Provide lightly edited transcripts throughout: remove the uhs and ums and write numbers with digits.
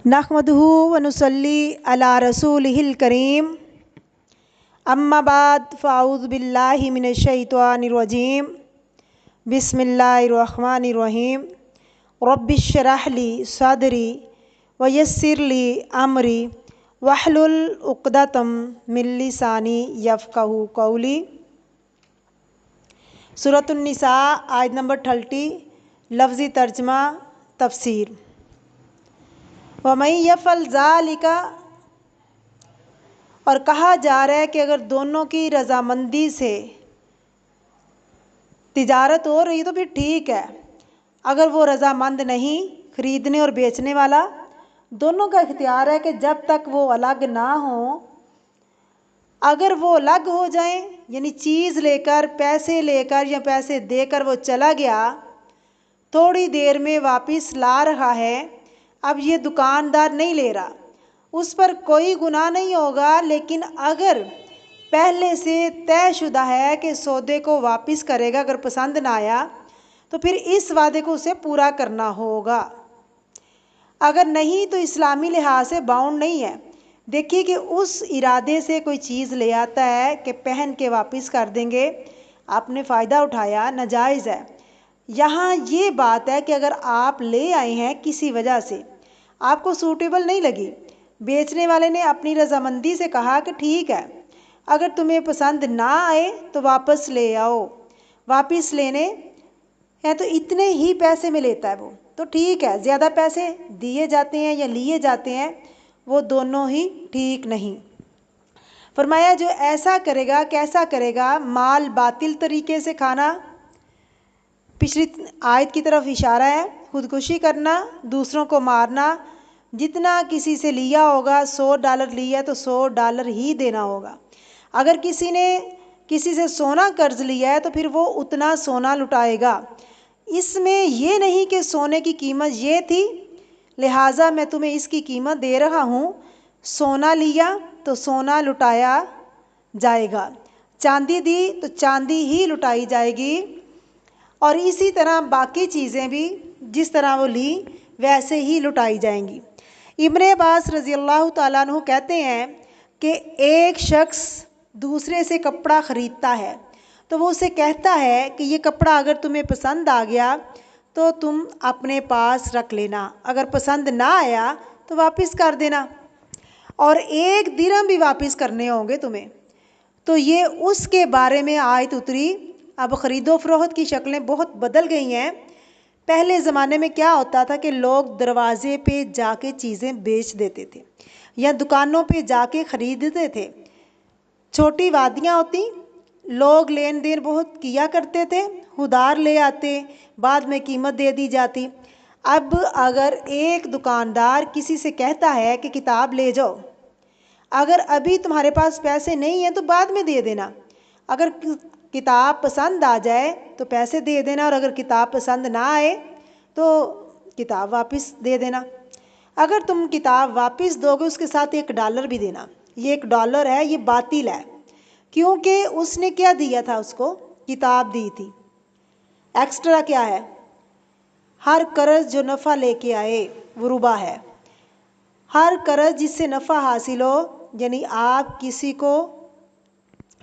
नहमदुहु व नुसल्ली अला रसूलिहिल करीम अम्मा बाद फ़ाऊज़ु बिल्लाहि मिनश शैतानिर रजीम बिस्मिल्लाहिर रहमानिर रहीम रब्बिश्रह ली सदरी व यस्सिर ली अमरी वहलुल उक़दतम मिन लिसानी यफ़क़हू क़ौली। सूरतुन निसा आयत नंबर 30। लफ्ज़ी तर्जमा तफसीर। वमन यफ़अल ज़ालिका, और कहा जा रहा है कि अगर दोनों की रज़ामंदी से तिजारत हो रही तो फिर ठीक है। अगर वो रज़ामंद नहीं, ख़रीदने और बेचने वाला, दोनों का इख्तियार है कि जब तक वो अलग ना हो, अगर वो अलग हो जाएं, यानी चीज़ लेकर, पैसे लेकर या पैसे देकर वो चला गया, थोड़ी देर में वापस ला रहा है, अब ये दुकानदार नहीं ले रहा, उस पर कोई गुनाह नहीं होगा। लेकिन अगर पहले से तयशुदा है कि सौदे को वापस करेगा, अगर पसंद ना आया तो फिर इस वादे को उसे पूरा करना होगा। अगर नहीं तो इस्लामी लिहाज से बाउंड नहीं है। देखिए कि उस इरादे से कोई चीज़ ले आता है कि पहन के वापस कर देंगे, आपने फ़ायदा उठाया, नाजायज़ है। यहाँ ये बात है कि अगर आप ले आए हैं किसी वजह से, आपको सूटेबल नहीं लगी, बेचने वाले ने अपनी रज़ामंदी से कहा कि ठीक है, अगर तुम्हें पसंद ना आए तो वापस ले आओ। वापस लेने हैं तो इतने ही पैसे में लेता है वो, तो ठीक है। ज़्यादा पैसे दिए जाते हैं या लिए जाते हैं, वो दोनों ही ठीक नहीं। फरमाया जो ऐसा करेगा, कैसा करेगा, माल बातिल तरीके से खाना, पिछली आयत की तरफ इशारा है, खुदकुशी करना, दूसरों को मारना, जितना किसी से लिया होगा, $100 लिया तो $100 ही देना होगा। अगर किसी ने किसी से सोना कर्ज लिया है तो फिर वो उतना सोना लुटाएगा। इसमें ये नहीं कि सोने की कीमत ये थी लिहाजा मैं तुम्हें इसकी कीमत दे रहा हूँ। सोना लिया तो सोना लुटाया जाएगा, चांदी दी तो चांदी ही लुटाई जाएगी, और इसी तरह बाकी चीज़ें भी जिस तरह वो ली वैसे ही लुटाई जाएंगी। इब्ने अब्बास रज़ी अल्लाह ताला अन्हु कहते हैं कि एक शख्स दूसरे से कपड़ा ख़रीदता है तो वो उसे कहता है कि ये कपड़ा अगर तुम्हें पसंद आ गया तो तुम अपने पास रख लेना, अगर पसंद ना आया तो वापस कर देना, और 1 दिरहम भी वापस करने होंगे तुम्हें। तो ये उसके बारे में आयत उतरी। अब ख़रीदो फ़रोख्त की शक्लें बहुत बदल गई हैं। पहले ज़माने में क्या होता था कि लोग दरवाजे पे जाके चीज़ें बेच देते थे या दुकानों पे जाके ख़रीदते थे। छोटी वादियाँ होती, लोग लेन देन बहुत किया करते थे, उधार ले आते, बाद में कीमत दे दी जाती। अब अगर एक दुकानदार किसी से कहता है कि किताब ले जाओ, अगर अभी तुम्हारे पास पैसे नहीं हैं तो बाद में दे देना, अगर किताब पसंद आ जाए तो पैसे दे देना, और अगर किताब पसंद ना आए तो किताब वापस दे देना। अगर तुम किताब वापस दोगे उसके साथ $1 भी देना। ये $1 है, ये बातिल है, क्योंकि उसने क्या दिया था, उसको किताब दी थी। एक्स्ट्रा क्या है, हर कर्ज जो नफ़ा लेके आए वो रुबा है। हर कर्ज जिससे नफ़ा हासिल हो, यानी आप किसी को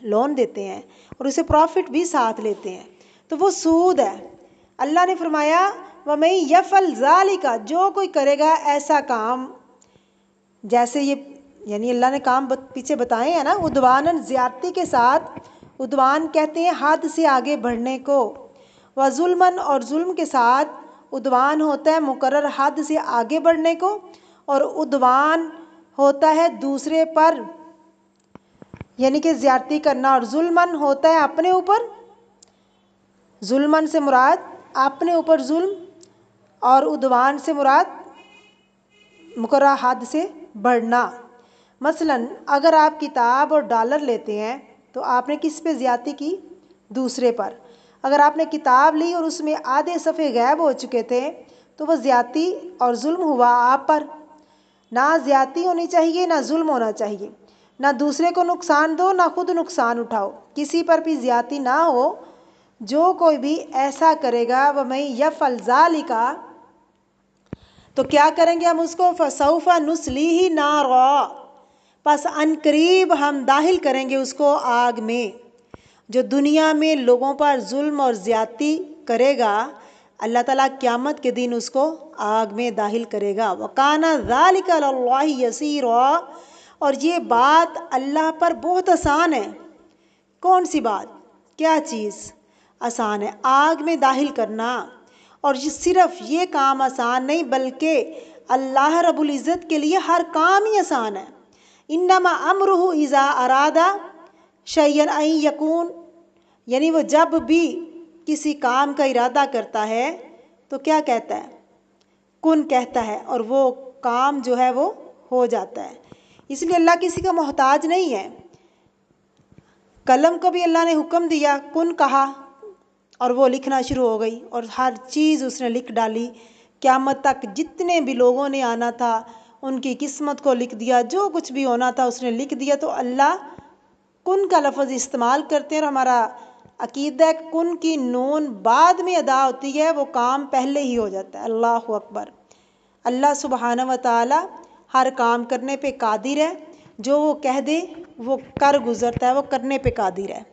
लोन देते हैं और उसे प्रॉफिट भी साथ लेते हैं, तो वो सूद है। अल्लाह ने फरमाया वमन यफ़अल ज़ालिका, जो कोई करेगा ऐसा काम, जैसे ये यानी अल्लाह ने काम पीछे बताए हैं ना, उद्वानन ज़्यादती के साथ, उद्वान कहते हैं हद से आगे बढ़ने को, व जुल्मन, और जुल्म के साथ उद्वान होता है मुकर्रर हद से आगे बढ़ने को, और उद्वान होता है दूसरे पर यानी कि ज़्यादती करना, और जुल्मन होता है अपने ऊपर। जुल्मन से मुराद अपने ऊपर जुल्म, और उद्वान से मुराद मुकर्रर हद से बढ़ना। मसलन अगर आप किताब और $1 लेते हैं तो आपने किस पे ज़्यादती की, दूसरे पर। अगर आपने किताब ली और उसमें आधे सफ़े गायब हो चुके थे तो वह ज़्यादती और जुल्म हुआ आप पर। ना ज़्यादती होनी चाहिए, ना जुल्म होना चाहिए, ना दूसरे को नुकसान दो ना खुद नुकसान उठाओ, किसी पर भी ज़्यादती ना हो। जो कोई भी ऐसा करेगा वमन यफ़अल ज़ालिका, तो क्या करेंगे हम उसको, फसौफा नुस्लीही नारा, बस अनकरीब हम दाखिल करेंगे उसको आग में। जो दुनिया में लोगों पर जुल्म और ज़्यादती करेगा, अल्लाह ताला क़यामत के दिन उसको आग में दाखिल करेगा। वकाना ज़ालिका अलल्लाहि यसीरा, और ये बात अल्लाह पर बहुत आसान है। कौन सी बात, क्या चीज़ आसान है? आग में दाखिल करना। और ये सिर्फ ये काम आसान नहीं, बल्कि अल्लाह रब्बुल इज़्ज़त के लिए हर काम ही आसान है। इन्नमा अमरुहु इज़ा अरादा शय्यन अन यकून, यानी वो जब भी किसी काम का इरादा करता है तो क्या कहता है, कुन कहता है, और वो काम जो है वो हो जाता है। इसलिए अल्लाह किसी का मोहताज नहीं है। कलम को भी अल्लाह ने हुक्म दिया, कुन कहा, और वो लिखना शुरू हो गई, और हर चीज़ उसने लिख डाली। क़यामत तक जितने भी लोगों ने आना था उनकी किस्मत को लिख दिया, जो कुछ भी होना था उसने लिख दिया। तो अल्लाह कुन का लफ्ज़ इस्तेमाल करते हैं, और हमारा अकीदा है कुन की नून बाद में अदा होती है, वो काम पहले ही हो जाता है। अल्लाहु अकबर। अल्लाह सुब्हानहू व तआला हर काम करने पे कादिर है। जो वो कह दे वो कर गुज़रता है, वो करने पे कादिर है।